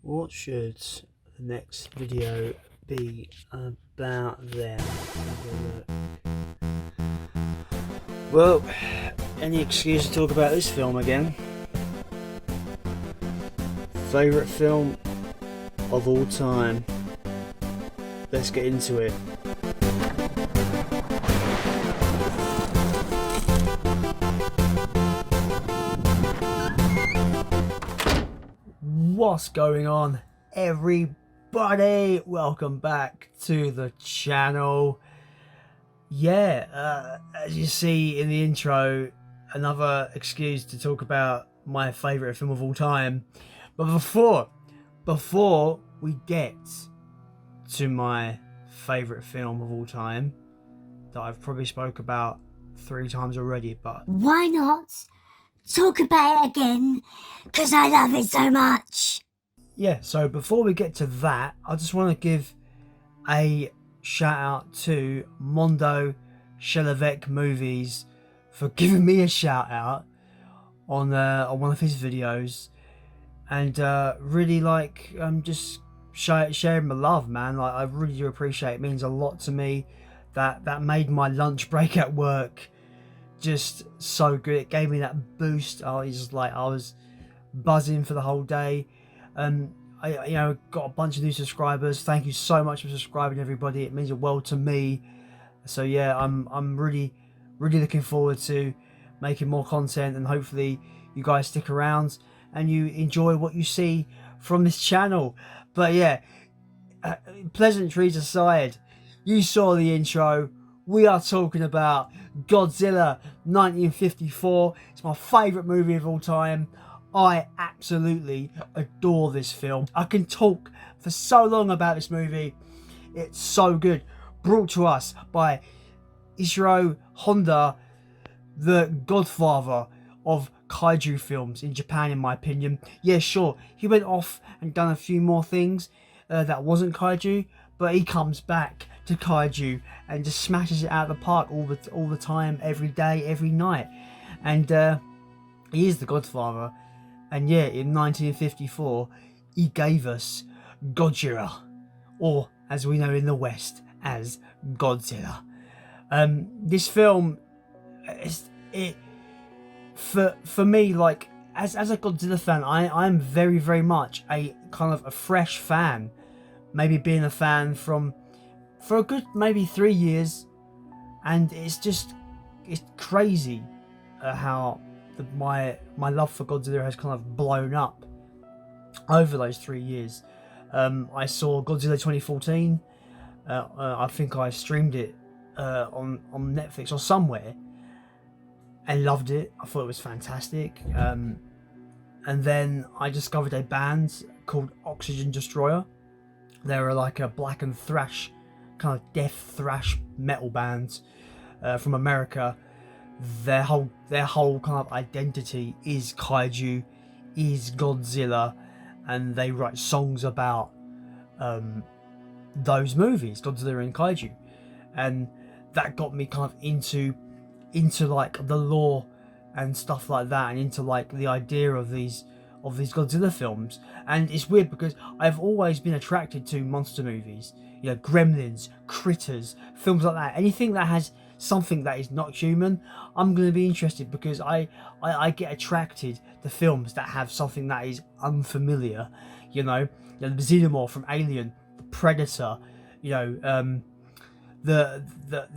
What should the next video be about then? Well, any excuse to talk about this film again. Favourite film of all time. Let's get into it. What's going on, everybody? Welcome back to the channel. As you see in the intro, another excuse to talk about my favourite film of all time. But before we get to my favourite film of all time, that I've probably spoke about 3 times already, but why not talk about it again? Because I love it so much. Yeah, so before we get to that, I just want to give a shout out to Mondo Shelavec Movies for giving me a shout out on one of his videos, and really just sharing my love, man. Like, I really do appreciate it. It means a lot to me. That made my lunch break at work just so good. It gave me that boost. I was buzzing for the whole day. I got a bunch of new subscribers. Thank you so much for subscribing, everybody. It means a world to me. So yeah, I'm really looking forward to making more content, and hopefully you guys stick around and you enjoy what you see from this channel. But yeah, pleasantries aside, you saw the intro. We are talking about Godzilla 1954. It's my favourite movie of all time. I absolutely adore this film. I can talk for so long about this movie. It's so good. Brought to us by Ishiro Honda, the godfather of kaiju films in Japan, in my opinion. Yeah, sure, he went off and done a few more things that wasn't kaiju, but he comes back to kaiju and just smashes it out of the park all the time, every day, every night. And he is the godfather. And yeah, in 1954, he gave us Gojira, or as we know in the West as Godzilla. This film, for me, like as a Godzilla fan, I'm very much a kind of a fresh fan. Maybe being a fan for a good maybe 3 years, and it's crazy how my love for Godzilla has kind of blown up over those 3 years. I saw Godzilla 2014. I think I streamed it on Netflix or somewhere, and loved it. I thought it was fantastic. And then I discovered a band called Oxygen Destroyer. They were like a black and thrash, kind of death thrash metal band from America. Their whole kind of identity is kaiju, is Godzilla, and they write songs about those movies, Godzilla and kaiju, and that got me kind of into like the lore and stuff like that, and into like the idea of these Godzilla films. And it's weird because I've always been attracted to monster movies, Gremlins, Critters, films like that. Anything that has something that is not human, I'm going to be interested, because I get attracted to films that have something that is unfamiliar. The Xenomorph from Alien, the Predator, the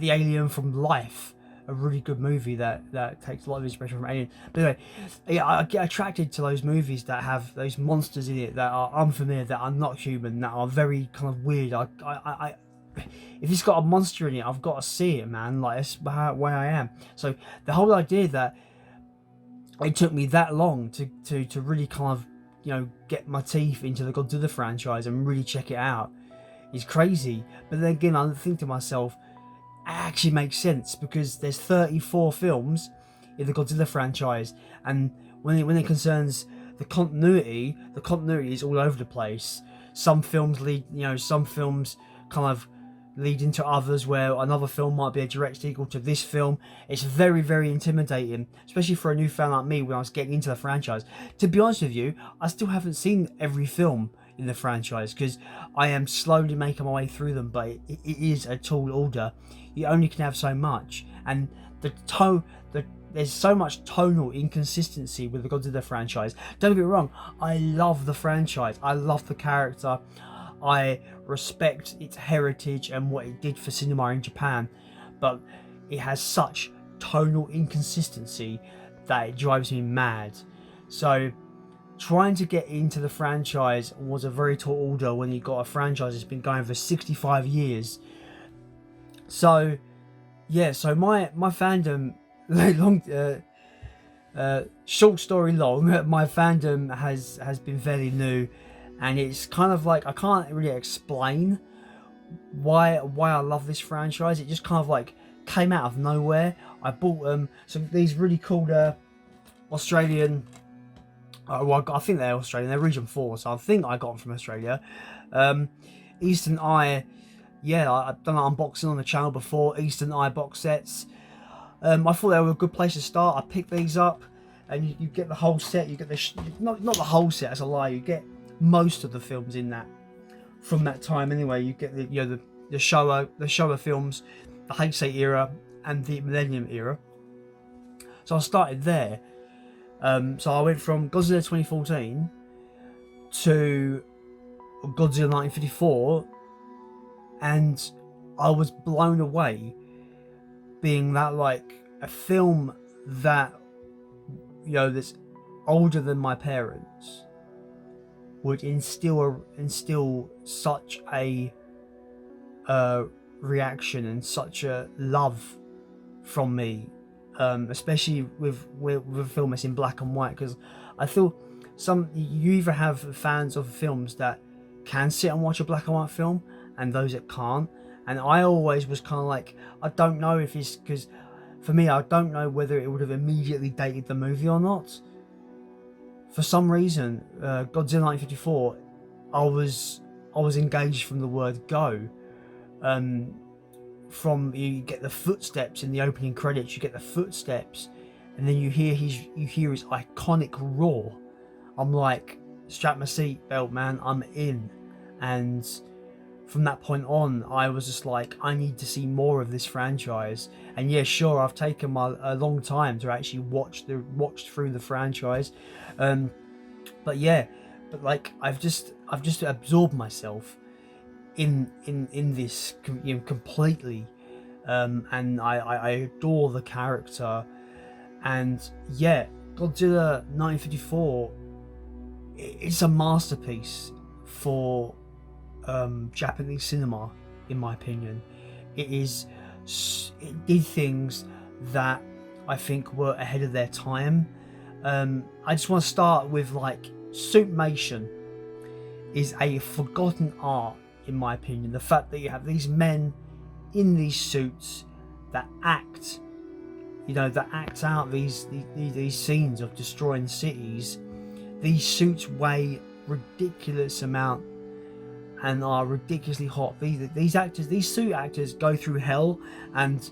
Alien from Life, a really good movie that takes a lot of inspiration from Alien. But anyway, yeah, I get attracted to those movies that have those monsters in it that are unfamiliar, that are not human, that are very kind of weird. If it's got a monster in it, I've got to see it, man. Like, that's where I am. So the whole idea that it took me that long to really kind of get my teeth into the Godzilla franchise and really check it out is crazy. But then again, I think to myself, it actually makes sense, because there's 34 films in the Godzilla franchise, and when it concerns the continuity is all over the place. Some films kind of lead into others, where another film might be a direct sequel to this film. It's very intimidating, especially for a new fan like me when I was getting into the franchise. To be honest with you, I still haven't seen every film in the franchise, because I am slowly making my way through them, but it is a tall order. You only can have so much, and there's so much tonal inconsistency with the Godzilla franchise. Don't get me wrong, I love the franchise, I love the character, I respect its heritage and what it did for cinema in Japan, but it has such tonal inconsistency that it drives me mad. So trying to get into the franchise was a very tall order when you got a franchise that's been going for 65 years. So yeah, so my fandom, short story long, my fandom has been fairly new, and it's kind of like I can't really explain why I love this franchise. It just kind of like came out of nowhere. I bought some these really cool Australian. Well, I think they're Australian. They're Region 4, so I think I got them from Australia. Eastern Eye. Yeah, I've done an unboxing on the channel before. Eastern Eye box sets. I thought they were a good place to start. I picked these up, and you get the whole set. You get not the whole set. That's a lie. You get most of the films in that from that time. Anyway, you get the Showa films, the Heisei era, and the Millennium era. So I started there. So I went from Godzilla 2014 to Godzilla 1954, and I was blown away, being that like a film that, you know, that's older than my parents would instill such a reaction and such a love from me, especially with a film that's in black and white, because I feel you either have fans of films that can sit and watch a black and white film and those that can't, and I always was kind of like, I don't know if it's because for me, I don't know whether it would have immediately dated the movie or not. For some reason, Godzilla 1954, I was engaged from the word go. From you get the footsteps in the opening credits, you get the footsteps, and then you hear his iconic roar. I'm like, strap my seatbelt, man, I'm in. And from that point on, I was just like, I need to see more of this franchise. And yeah, sure, I've taken a long time to actually watch through the franchise, but like I've just absorbed myself in this, you know, completely, and I adore the character. And yeah, Godzilla 1954, it's a masterpiece for Japanese cinema, in my opinion. It did things that I think were ahead of their time. I just want to start with like suitmation is a forgotten art, in my opinion. The fact that you have these men in these suits that act out these scenes of destroying cities. These suits weigh ridiculous amount and are ridiculously hot. These suit actors go through hell, and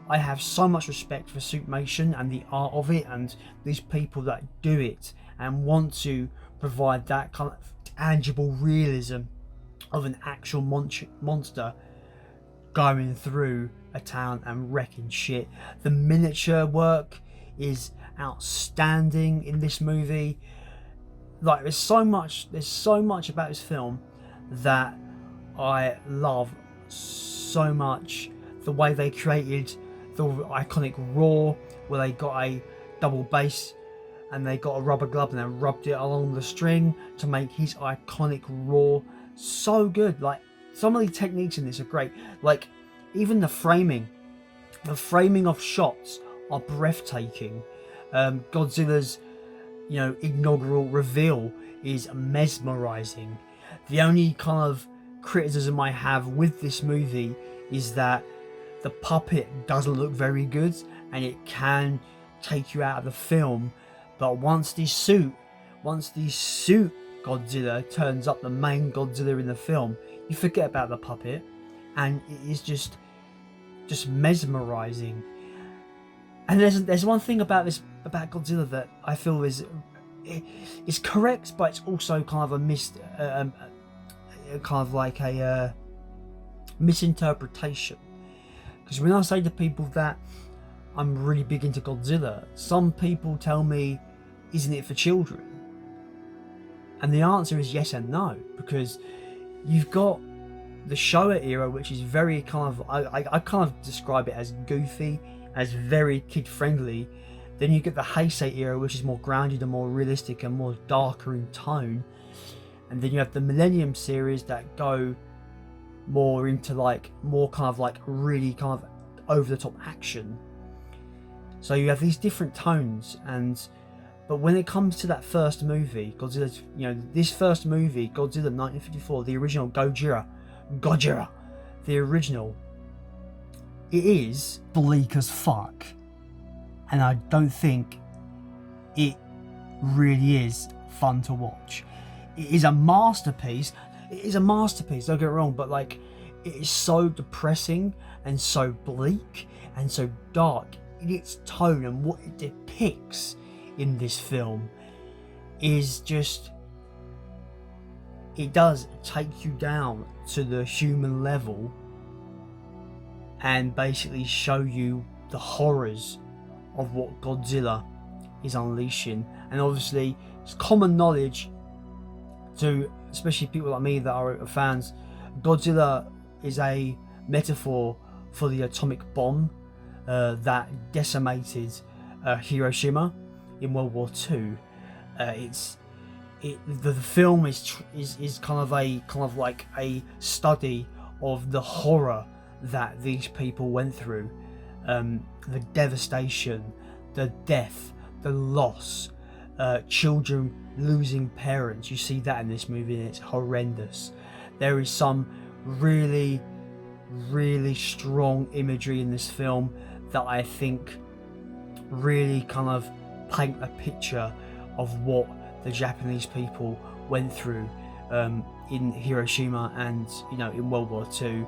I have so much respect for suitmation and the art of it, and these people that do it and want to provide that kind of tangible realism of an actual monster going through a town and wrecking shit. The miniature work is outstanding in this movie. Like, there's so much about this film that I love so much. The way they created the iconic roar, where they got a double bass and they got a rubber glove and then rubbed it along the string to make his iconic roar. So good. Like, some of the techniques in this are great. Like, even the framing of shots are breathtaking. Godzilla's, you know, inaugural reveal is mesmerizing. The only kind of criticism I have with this movie is that the puppet doesn't look very good, and it can take you out of the film. But once the suit Godzilla turns up, the main Godzilla in the film, you forget about the puppet, and it is just mesmerizing. And there's one thing about Godzilla that I feel is it's correct, but it's also kind of a kind of like a misinterpretation. Because when I say to people that I'm really big into Godzilla, some people tell me, isn't it for children? And the answer is yes and no, because you've got the Showa era, which is very kind of, I kind of describe it as goofy, as very kid friendly. Then you get the Heisei era, which is more grounded and more realistic and more darker in tone. And then you have the Millennium series that go more into like more kind of like really kind of over the top action. So you have these different tones, but when it comes to that first movie, Godzilla, this first movie, Godzilla 1954, the original Gojira, the original, it is bleak as fuck, and I don't think it really is fun to watch. It is a masterpiece. Don't get it wrong, but like, it is so depressing and so bleak and so dark in its tone, and what it depicts in this film is just, it does take you down to the human level and basically show you the horrors of what Godzilla is unleashing. And obviously it's common knowledge to especially people like me that are fans, Godzilla is a metaphor for the atomic bomb that decimated Hiroshima in World War II. The film is kind of like a study of the horror that these people went through, the devastation, the death, the loss, children losing parents. You see that in this movie, and it's horrendous. There is some really, really strong imagery in this film that I think really kind of paint a picture of what the Japanese people went through in Hiroshima and in World War II.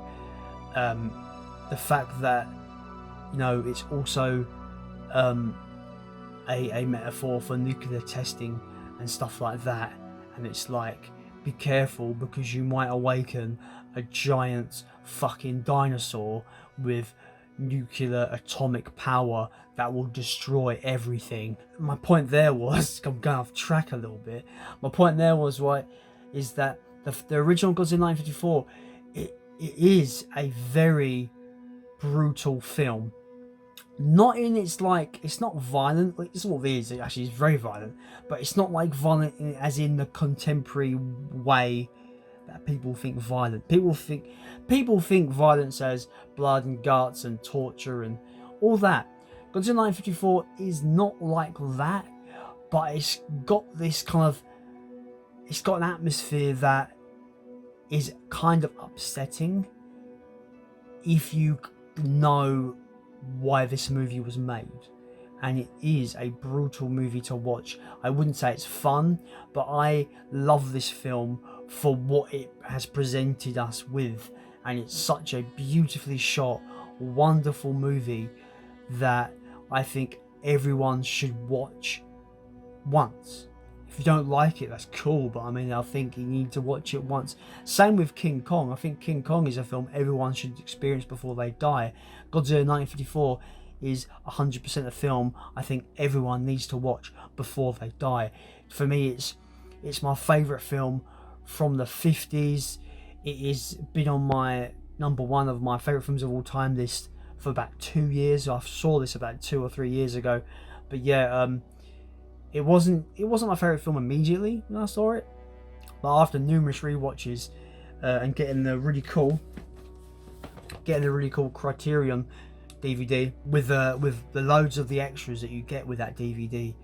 The fact that it's also a metaphor for nuclear testing and stuff like that, and it's like, be careful because you might awaken a giant fucking dinosaur with nuclear atomic power that will destroy everything. My point there was, I'm going off track a little bit. My point there was is that the original Godzilla 1954, it is a very brutal film. Not in its like, it's not violent. Like, it's what it is. It actually is very violent, but it's not like violent as in the contemporary way that people think violent. People think violence as blood and guts and torture and all that. Godzilla 1954 is not like that, but it's got this kind of, it's got an atmosphere that is kind of upsetting if you know why this movie was made. And it is a brutal movie to watch. I wouldn't say it's fun, but I love this film for what it has presented us with, and it's such a beautifully shot, wonderful movie that I think everyone should watch once. If you don't like it, that's cool, but I mean, I think you need to watch it once. Same with King Kong. I think King Kong is a film everyone should experience before they die. Godzilla 1954 is 100% a film I think everyone needs to watch before they die. For me, it's my favourite film from the 50s. It has been on my number one of my favourite films of all time list for about 2 years. I saw this about 2 or 3 years ago, but yeah, it wasn't my favourite film immediately when I saw it, but after numerous rewatches and getting the really cool Criterion DVD with the loads of the extras that you get with that DVD,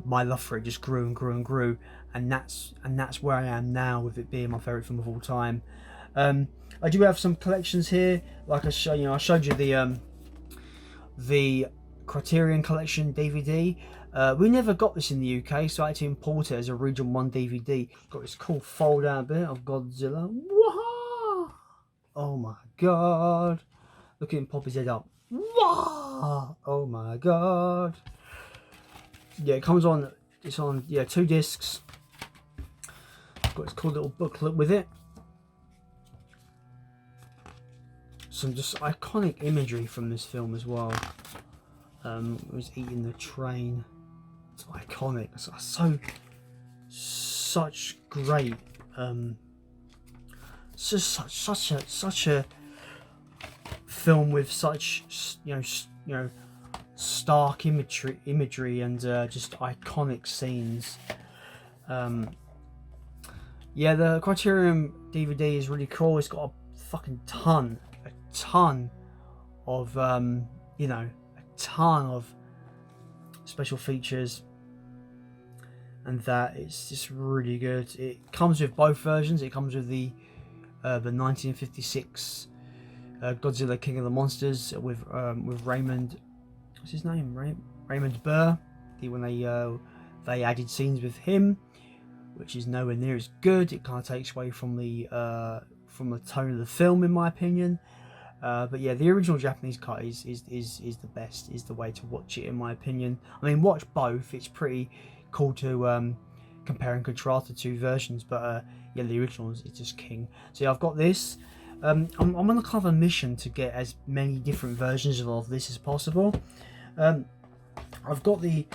my love for it just grew and grew and grew, and that's where I am now with it being my favourite film of all time. I do have some collections here, like I showed you the Criterion Collection DVD. We never got this in the UK, so I had to import it as a Region 1 DVD. Got this cool fold out bit of Godzilla. Wah! Oh my god. Look at him pop his head up. Wah! Oh my god. Yeah, it comes on It's on 2 discs. It's got its cool little booklet with it. Some just iconic imagery from this film as well. It was eating the train. It's iconic. It's such great. It's just such a film with such stark imagery and just iconic scenes. Yeah, the Criterion DVD is really cool. It's got a fucking ton of a ton of special features, and that it's just really good. It comes with both versions. It comes with the 1956 Godzilla King of the Monsters with Raymond, what's his name? Raymond Burr. When they added scenes with him, which is nowhere near as good. It kind of takes away from the tone of the film, in my opinion. But yeah, the original Japanese cut is the best. Is the way to watch it, in my opinion. I mean, watch both. It's pretty cool to compare and contrast the 2 versions. But yeah, the original is just king. So yeah, I've got this. I'm on a kind of a mission to get as many different versions of this as possible. I've got the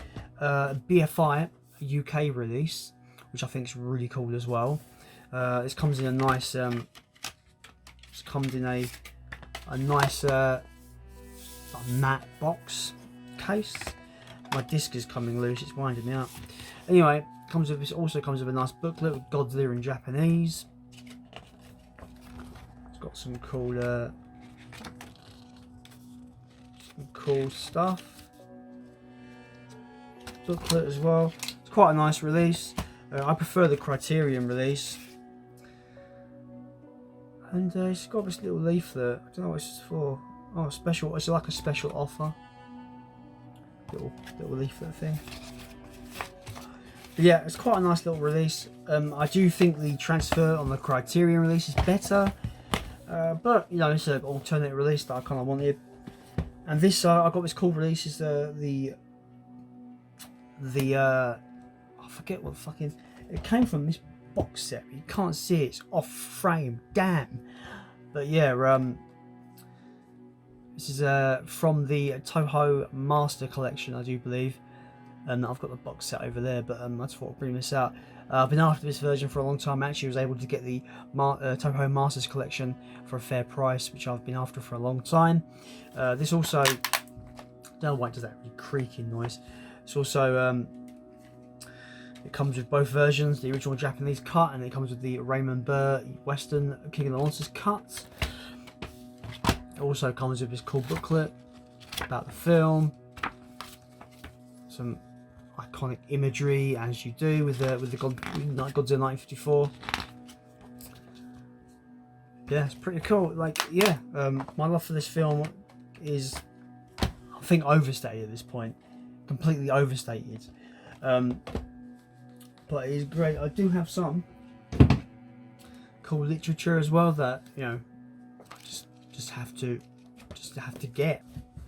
BFI UK release, which I think is really cool as well. This comes in a nice, nice matte box case. My disc is coming loose; it's winding me up. Anyway, this also comes with a nice booklet with Godzilla in Japanese. It's got some cool stuff. Booklet as well. It's quite a nice release. I prefer the Criterion release. And it's got this little leaflet. I don't know what it's for. Oh, special. It's like a special offer. Little leaflet thing. But yeah, it's quite a nice little release. I do think the transfer on the Criterion release is better. But it's an alternate release that I kind of wanted. And this, I got this cool release. Is I forget what fucking it came from. This box set. You can't see it. It's off frame. Damn. But yeah, this is from the Toho Master Collection, I do believe. And I've got the box set over there, but I just thought I'd bring this out. I've been after this version for a long time. I actually was able to get the Toho Masters Collection for a fair price, which I've been after for a long time. This also, I don't know why it does that really creaking noise. It's also, it comes with both versions, the original Japanese cut, and it comes with the Raymond Burr Western King of the Monsters cut. It also comes with this cool booklet about the film, some iconic imagery, as you do with the Godzilla 1954. Yeah, it's pretty cool. Like, yeah, my love for this film is, I think, overstated at this point, completely overstated. But it is great. I do have some cool literature as well that I just have to get.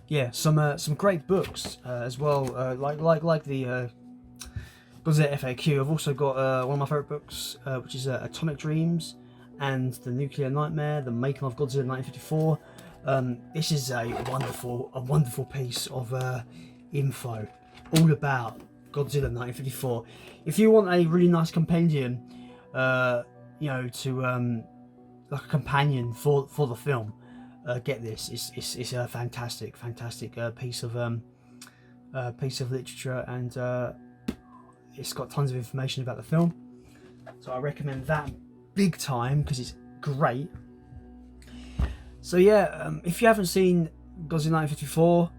Yeah, some great books as well. Like the Godzilla FAQ. I've also got one of my favorite books, which is Atomic Dreams and the Nuclear Nightmare: The Making of Godzilla 1954. This is a wonderful piece of info all about Godzilla 1954. If you want a really nice compendium, to like a companion for the film, get this. It's a fantastic piece of literature, and it's got tons of information about the film. So I recommend that big time because it's great. So yeah, if you haven't seen Godzilla 1954,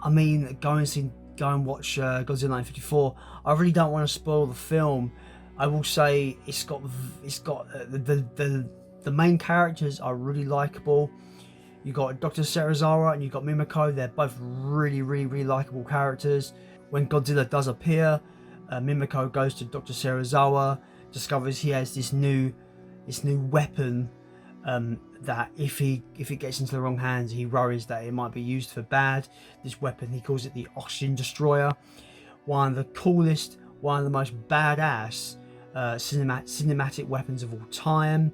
I mean, go and watch Godzilla 1954. I really don't want to spoil the film. I will say it's got the main characters are really likable. You got Dr. Serizawa and you got Mimiko. They're both really likable characters. When Godzilla does appear, Mimiko goes to Dr. Serizawa, discovers he has this new weapon that if it gets into the wrong hands, he worries that it might be used for bad. This weapon, he calls it the Oxygen Destroyer, one of the coolest, one of the most badass cinematic weapons of all time.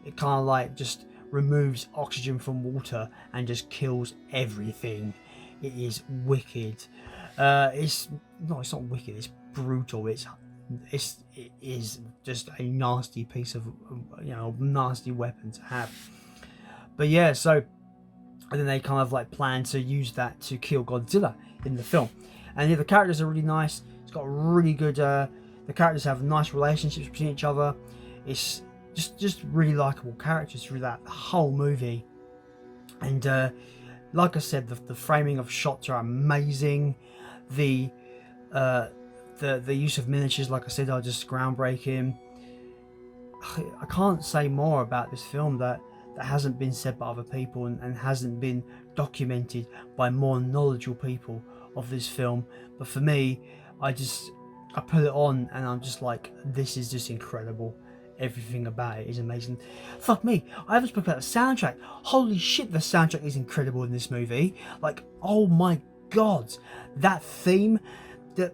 It kind of like just removes oxygen from water and just kills everything. It is wicked. It's not wicked. It's brutal. It is just a nasty piece of, nasty weapon to have. But yeah, so and then they kind of like plan to use that to kill Godzilla in the film. And yeah, the characters are really nice. It's got really good. The characters have nice relationships between each other. It's just really likable characters through that whole movie. And like I said, the framing of shots are amazing. The use of miniatures, like I said, are just groundbreaking. I can't say more about this film that hasn't been said by other people and hasn't been documented by more knowledgeable people of this film. But for me, I put it on and I'm just like, this is just incredible. Everything about it is amazing. Fuck me, I haven't spoken about the soundtrack. Holy shit, the soundtrack is incredible in this movie. Like, oh my god, that theme, the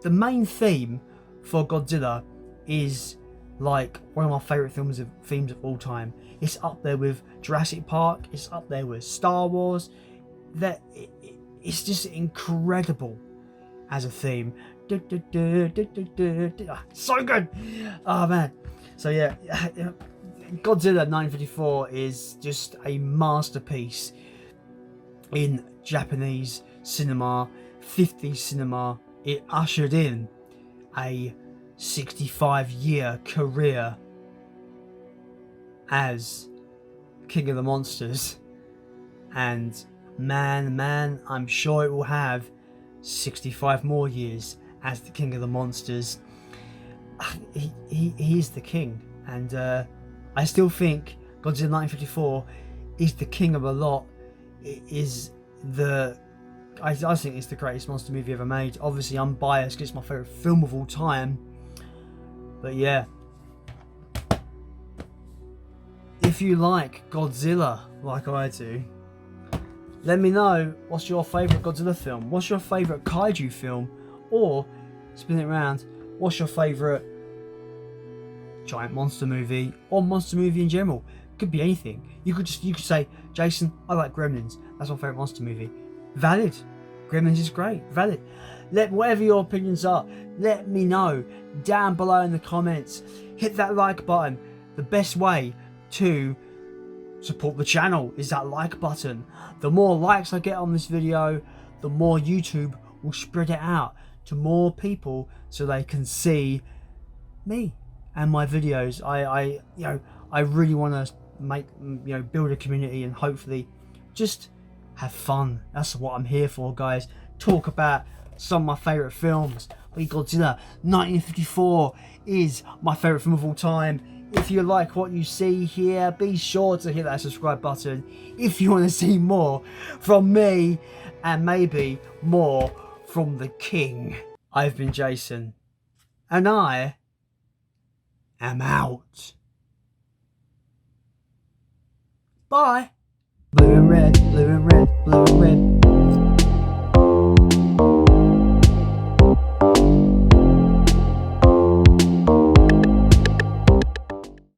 main theme for Godzilla is like one of my favourite themes of all time. It's up there with Jurassic Park, it's up there with Star Wars. It's just incredible as a theme. So good. Oh man. So yeah, Godzilla 1954 is just a masterpiece in Japanese cinema, 50s cinema. It ushered in a 65-year career as King of the Monsters, and man, I'm sure it will have 65 more years as the King of the Monsters. He is the king, and I still think Godzilla 1954 is the king of a lot. It is I think it's the greatest monster movie ever made. Obviously I'm biased because it's my favourite film of all time, but yeah. If you like Godzilla like I do, let me know what's your favourite Godzilla film, what's your favourite kaiju film, or spin it around, what's your favourite giant monster movie or monster movie in general. Could be anything. You could say, Jason, I like Gremlins, that's my favourite monster movie. Valid. Gremlins is great. Valid. Whatever your opinions are, let me know down below in the comments. Hit that like button. The best way to support the channel is that like button. The more likes I get on this video, the more YouTube will spread it out to more people so they can see me and my videos. I really want to build a community and hopefully just have fun. That's what I'm here for, guys. Talk about some of my favourite films. Godzilla 1954 is my favourite film of all time. If you like what you see here, be sure to hit that subscribe button if you want to see more from me and maybe more from the king. I've been Jason, and I am out. Bye. Blue and red, blue and red, blue and red.